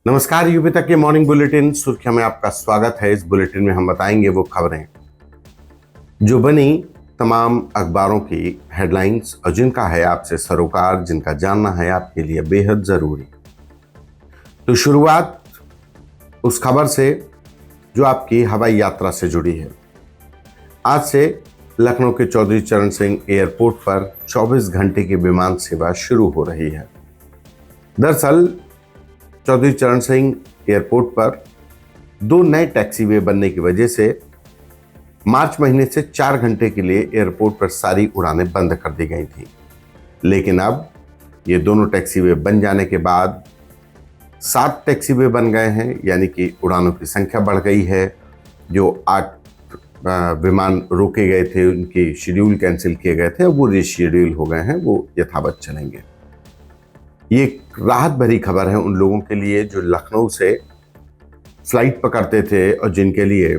नमस्कार। यूपी तक के मॉर्निंग बुलेटिन सुर्खियों में आपका स्वागत है। इस बुलेटिन में हम बताएंगे वो खबरें जो बनी तमाम अखबारों की हेडलाइंस और जिनका है आपसे सरोकार, जिनका जानना है आपके लिए बेहद जरूरी। तो शुरुआत उस खबर से जो आपकी हवाई यात्रा से जुड़ी है। आज से लखनऊ के चौधरी चरण सिंह एयरपोर्ट पर 24 घंटे की विमान सेवा शुरू हो रही है। दरअसल चौधरी चरण सिंह एयरपोर्ट पर 2 नए टैक्सीवे बनने की वजह से मार्च महीने से 4 घंटे के लिए एयरपोर्ट पर सारी उड़ानें बंद कर दी गई थी। लेकिन अब ये दोनों टैक्सीवे बन जाने के बाद 7 टैक्सीवे बन गए हैं, यानी कि उड़ानों की संख्या बढ़ गई है। जो 8 विमान रोके गए थे, उनके शेड्यूल कैंसिल किए गए थे, अब वो रीशेड्यूल हो गए हैं, वो यथावत चलेंगे। ये राहत भरी खबर है उन लोगों के लिए जो लखनऊ से फ्लाइट पकड़ते थे और जिनके लिए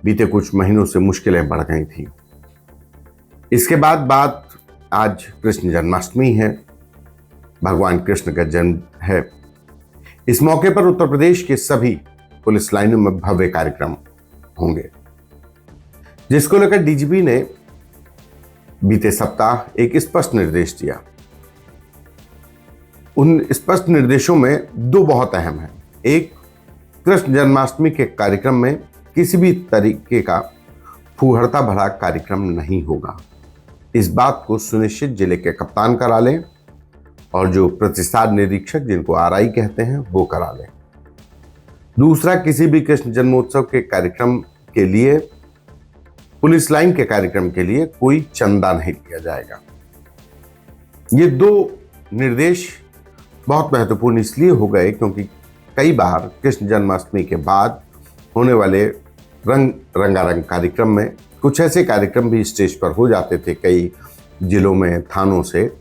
बीते कुछ महीनों से मुश्किलें बढ़ गई थी। इसके बाद बात आज कृष्ण जन्माष्टमी है, भगवान कृष्ण का जन्म है। इस मौके पर उत्तर प्रदेश के सभी पुलिस लाइनों में भव्य कार्यक्रम होंगे, जिसको लेकर डीजीपी ने बीते सप्ताह एक स्पष्ट निर्देश दिया। उन स्पष्ट निर्देशों में 2 बहुत अहम हैं। एक, कृष्ण जन्माष्टमी के कार्यक्रम में किसी भी तरीके का फूहड़ता भरा कार्यक्रम नहीं होगा। इस बात को सुनिश्चित जिले के कप्तान करा लें और जो प्रतिसाद निरीक्षक, जिनको आरआई कहते हैं, वो करा लें। दूसरा, किसी भी कृष्ण जन्मोत्सव के कार्यक्रम के लिए, पुलिस लाइन के कार्यक्रम के लिए कोई चंदा नहीं लिया जाएगा। ये 2 निर्देश बहुत महत्वपूर्ण इसलिए हो गए क्योंकि कई बार कृष्ण जन्माष्टमी के बाद होने वाले रंगारंग कार्यक्रम में कुछ ऐसे कार्यक्रम भी स्टेज पर हो जाते थे कई जिलों में, थानों से,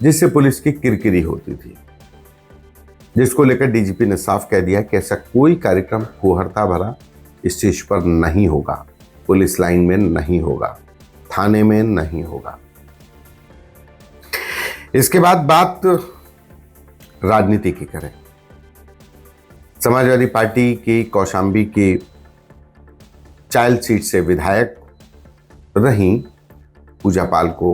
जिससे पुलिस की किरकिरी होती थी। जिसको लेकर डीजीपी ने साफ कह दिया कि ऐसा कोई कार्यक्रम फूहड़ता भरा स्टेज पर नहीं होगा, पुलिस लाइन में नहीं होगा, थाने में नहीं होगा। इसके बाद बात राजनीति की करें। समाजवादी पार्टी की कौशाम्बी की चाइल्ड सीट से विधायक रही पूजा पाल को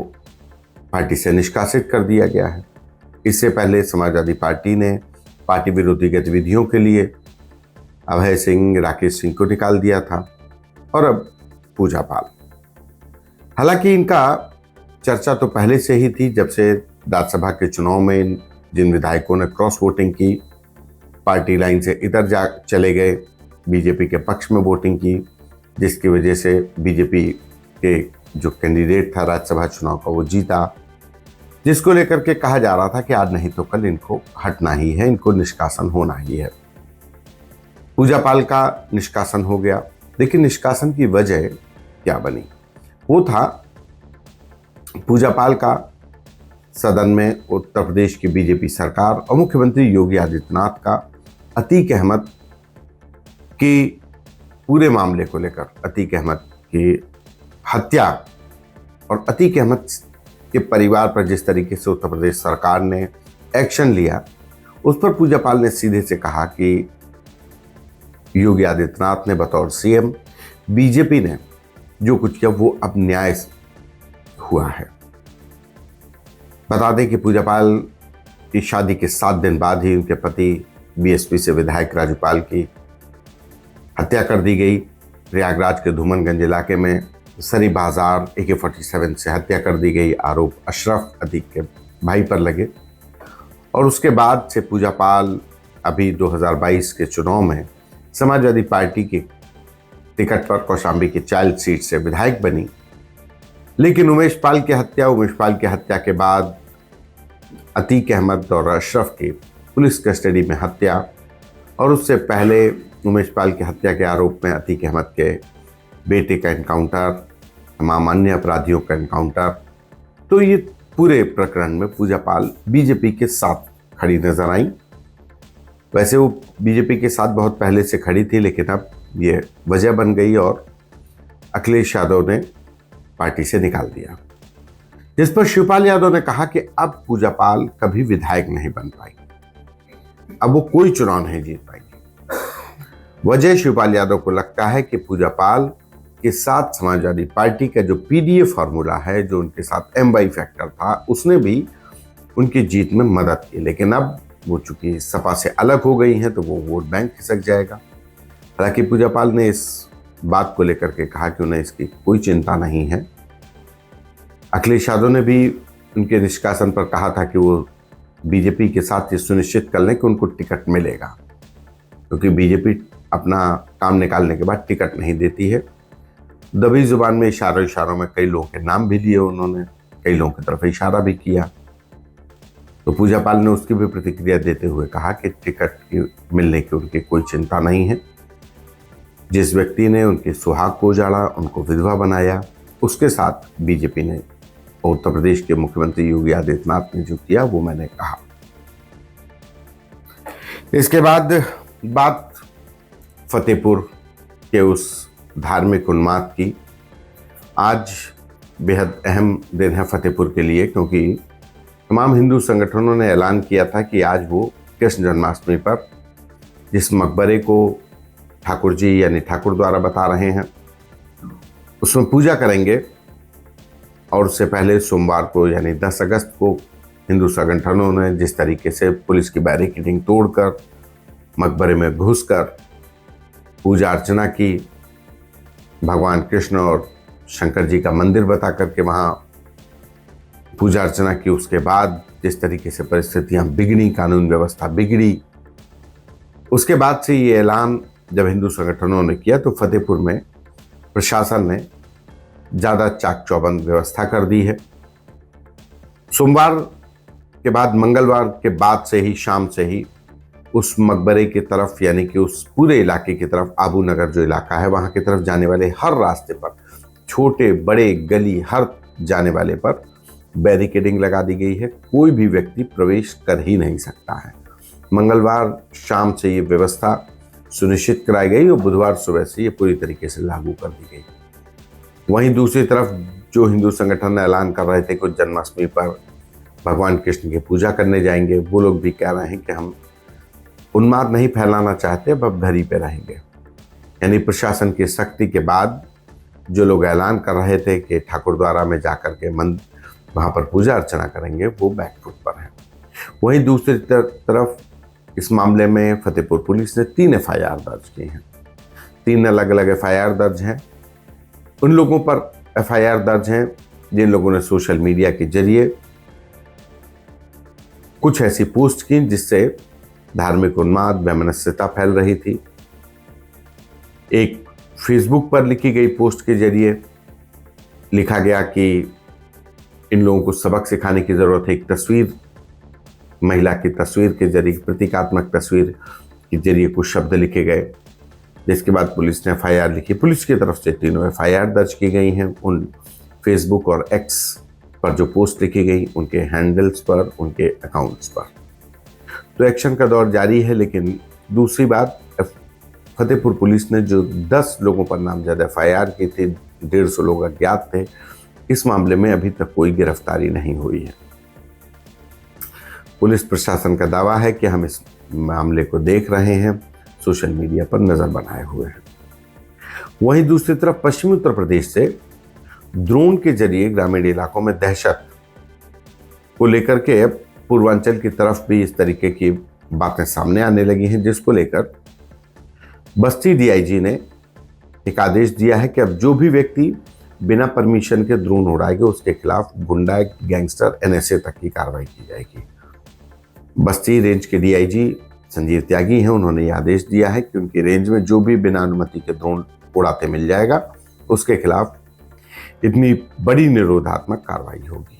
पार्टी से निष्कासित कर दिया गया है। इससे पहले समाजवादी पार्टी ने पार्टी विरोधी गतिविधियों के लिए अभय सिंह, राकेश सिंह को निकाल दिया था और अब पूजा पाल। हालांकि इनका चर्चा तो पहले से ही थी, जब से राज्यसभा के चुनाव में जिन विधायकों ने क्रॉस वोटिंग की, पार्टी लाइन से इधर जा चले गए, बीजेपी के पक्ष में वोटिंग की, जिसकी वजह से बीजेपी के जो कैंडिडेट था राज्यसभा चुनाव का वो जीता, जिसको लेकर के कहा जा रहा था कि आज नहीं तो कल इनको हटना ही है, इनको निष्कासन होना ही है। पूजा पाल का निष्कासन हो गया, लेकिन निष्कासन की वजह क्या बनी? वो था पूजा पाल का सदन में उत्तर प्रदेश की बीजेपी सरकार और मुख्यमंत्री योगी आदित्यनाथ का अतीक अहमद की पूरे मामले को लेकर, अतीक अहमद की हत्या और अतीक अहमद के परिवार पर जिस तरीके से उत्तर प्रदेश सरकार ने एक्शन लिया, उस पर पूजा पाल ने सीधे से कहा कि योगी आदित्यनाथ ने बतौर सीएम, बीजेपी ने जो कुछ किया वो अब न्याय हुआ है। बता दें कि पूजा पाल की शादी के 7 दिन बाद ही उनके पति बीएसपी से विधायक राजू पाल की हत्या कर दी गई। प्रयागराज के धूमनगंज इलाके में सरी बाजार AK-47 से हत्या कर दी गई। आरोप अशरफ अतीक के भाई पर लगे और उसके बाद से पूजा पाल अभी 2022 के चुनाव में समाजवादी पार्टी की टिकट पर कौशाम्बी की चाइल्ड सीट से विधायक बनी। लेकिन उमेश पाल की हत्या के बाद अतीक अहमद और अशरफ की पुलिस कस्टडी में हत्या, और उससे पहले उमेश पाल की हत्या के आरोप में अतीक अहमद के बेटे का एनकाउंटर, तमाम अन्य अपराधियों का एनकाउंटर। तो ये पूरे प्रकरण में पूजा पाल बीजेपी के साथ खड़ी नजर आई। वैसे वो बीजेपी के साथ बहुत पहले से खड़ी थी, लेकिन अब ये वजह बन गई और अखिलेश यादव ने पार्टी से निकाल दिया, जिस पर शिवपाल यादव ने कहा कि अब पूजा पाल कभी विधायक नहीं बन पाई। अब वो कोई चुनाव नहीं जीत पाएंगे। वजह शिवपाल यादव को लगता है कि पूजा पाल के साथ समाजवादी पार्टी का जो पीडीए फॉर्मूला है, जो उनके साथ एमवाई फैक्टर था, उसने भी उनकी जीत में मदद की। लेकिन अब वो चूंकि सपा से अलग हो गई हैं तो वो वोट बैंक खिसक जाएगा। हालांकि पूजा पाल ने इस बात को लेकर के कहा कि उन्हें इसकी कोई चिंता नहीं है। अखिलेश यादव ने भी उनके निष्कासन पर कहा था कि वो बीजेपी के साथ ये सुनिश्चित कर लें कि उनको टिकट मिलेगा, क्योंकि बीजेपी अपना काम निकालने के बाद टिकट नहीं देती है। दबी जुबान में इशारों में कई लोगों के नाम भी लिए उन्होंने, कई लोगों की तरफ इशारा भी किया। तो पूजा पाल ने उसकी भी प्रतिक्रिया देते हुए कहा कि टिकट की मिलने की उनकी कोई चिंता नहीं है। जिस व्यक्ति ने उनके सुहाग को उजाड़ा, उनको विधवा बनाया, उसके साथ बीजेपी ने, उत्तर प्रदेश के मुख्यमंत्री योगी आदित्यनाथ ने जो किया वो मैंने कहा। इसके बाद बात फतेहपुर के उस धार्मिक उन्माद की। आज बेहद अहम दिन है फतेहपुर के लिए, क्योंकि तमाम हिंदू संगठनों ने ऐलान किया था कि आज वो कृष्ण जन्माष्टमी पर जिस मकबरे को ठाकुर जी यानी ठाकुर द्वारा बता रहे हैं उसमें पूजा करेंगे। और उससे पहले सोमवार को यानी 10 अगस्त को हिंदू संगठनों ने जिस तरीके से पुलिस की बैरिकेडिंग तोड़कर मकबरे में घुसकर पूजा अर्चना की, भगवान कृष्ण और शंकर जी का मंदिर बता करके वहाँ पूजा अर्चना की, उसके बाद जिस तरीके से परिस्थितियाँ बिगड़ी, कानून व्यवस्था बिगड़ी, उसके बाद से ये ऐलान जब हिंदू संगठनों ने किया तो फतेहपुर में प्रशासन ने ज़्यादा चाक चौबंद व्यवस्था कर दी है। सोमवार के बाद मंगलवार के बाद से ही, शाम से ही उस मकबरे की तरफ यानी कि उस पूरे इलाके की तरफ, आबू नगर जो इलाका है वहाँ की तरफ जाने वाले हर रास्ते पर, छोटे बड़े गली हर जाने वाले पर बैरिकेडिंग लगा दी गई है। कोई भी व्यक्ति प्रवेश कर ही नहीं सकता है। मंगलवार शाम से ये व्यवस्था सुनिश्चित कराई गई और बुधवार सुबह से ये पूरी तरीके से लागू कर दी गई। वहीं दूसरी तरफ जो हिंदू संगठन ऐलान कर रहे थे कि जन्माष्टमी पर भगवान कृष्ण की पूजा करने जाएंगे, वो लोग भी कह रहे हैं कि हम उन्माद नहीं फैलाना चाहते, अब घर ही पे रहेंगे। यानी प्रशासन की सख्ती के बाद जो लोग ऐलान कर रहे थे कि ठाकुर द्वारा में जाकर के वहाँ पर पूजा अर्चना करेंगे, वो बैकफुट पर है। वहीं दूसरी तरफ इस मामले में फतेहपुर पुलिस ने 3 एफआईआर दर्ज की हैं। 3 अलग अलग एफआईआर दर्ज हैं। उन लोगों पर एफआईआर दर्ज हैं जिन लोगों ने सोशल मीडिया के जरिए कुछ ऐसी पोस्ट की जिससे धार्मिक उन्माद, वैमनस्यता फैल रही थी। एक फेसबुक पर लिखी गई पोस्ट के जरिए लिखा गया कि इन लोगों को सबक सिखाने की जरूरत है। एक तस्वीर, महिला की तस्वीर के जरिए, प्रतीकात्मक तस्वीर के जरिए कुछ शब्द लिखे गए, जिसके बाद पुलिस ने एफआईआर लिखी। पुलिस की तरफ से 3 एफआईआर दर्ज की गई हैं उन फेसबुक और एक्स पर जो पोस्ट लिखी गई, उनके हैंडल्स पर, उनके अकाउंट्स पर। तो एक्शन का दौर जारी है। लेकिन दूसरी बात, फतेहपुर पुलिस ने जो 10 लोगों पर नामजद एफआईआर की थी, 150 लोग अज्ञात थे, इस मामले में अभी तक कोई गिरफ्तारी नहीं हुई है। पुलिस प्रशासन का दावा है कि हम इस मामले को देख रहे हैं, सोशल मीडिया पर नजर बनाए हुए हैं। वहीं दूसरी तरफ पश्चिमी उत्तर प्रदेश से ड्रोन के जरिए ग्रामीण इलाकों में दहशत को लेकर के पूर्वांचल की तरफ भी इस तरीके की बातें सामने आने लगी हैं, जिसको लेकर बस्ती डीआईजी ने एक आदेश दिया है कि अब जो भी व्यक्ति बिना परमिशन के ड्रोन उड़ाएगा उसके खिलाफ गुंडा, गैंगस्टर, एनएसए तक की कार्रवाई की जाएगी। बस्ती रेंज के डीआईजी संजीव त्यागी हैं, उन्होंने ये आदेश दिया है कि उनकी रेंज में जो भी बिना अनुमति के ड्रोन उड़ाते मिल जाएगा उसके खिलाफ इतनी बड़ी निरोधात्मक कार्रवाई होगी।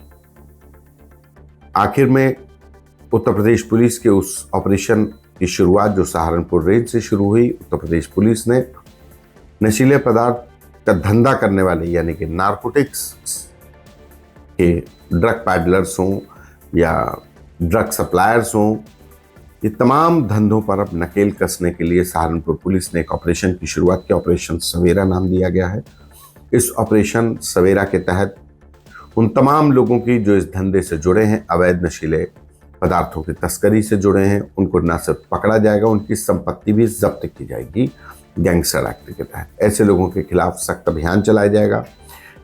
आखिर में उत्तर प्रदेश पुलिस के उस ऑपरेशन की शुरुआत जो सहारनपुर रेंज से शुरू हुई, उत्तर प्रदेश पुलिस ने नशीले पदार्थ का धंधा करने वाले यानी कि नारकोटिक्स के ड्रग पैडलर्स हों या ड्रग सप्लायर्स हों, ये तमाम धंधों पर अब नकेल कसने के लिए सहारनपुर पुलिस ने एक ऑपरेशन की शुरुआत की। ऑपरेशन सवेरा नाम दिया गया है। इस ऑपरेशन सवेरा के तहत उन तमाम लोगों की जो इस धंधे से जुड़े हैं, अवैध नशीले पदार्थों की तस्करी से जुड़े हैं उनको न सिर्फ पकड़ा जाएगा, उनकी संपत्ति भी जब्त की जाएगी गैंगस्टर एक्ट के तहत। ऐसे लोगों के खिलाफ सख्त अभियान चलाया जाएगा।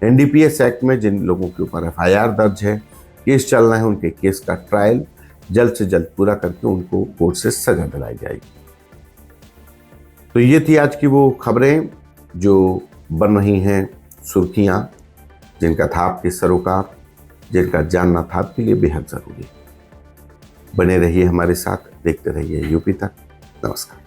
एनडीपीएस एक्ट में जिन लोगों के ऊपर एफआईआर दर्ज है, केस चल रहा है, उनके केस का ट्रायल जल्द से जल्द पूरा करके उनको कोर्ट से सजा दिलाई जाएगी। तो ये थी आज की वो खबरें जो बन रही हैं सुर्खियां, जिनका था आपके सरोकार, जिनका जानना था आपके लिए बेहद जरूरी। बने रहिए हमारे साथ, देखते रहिए यूपी तक। नमस्कार।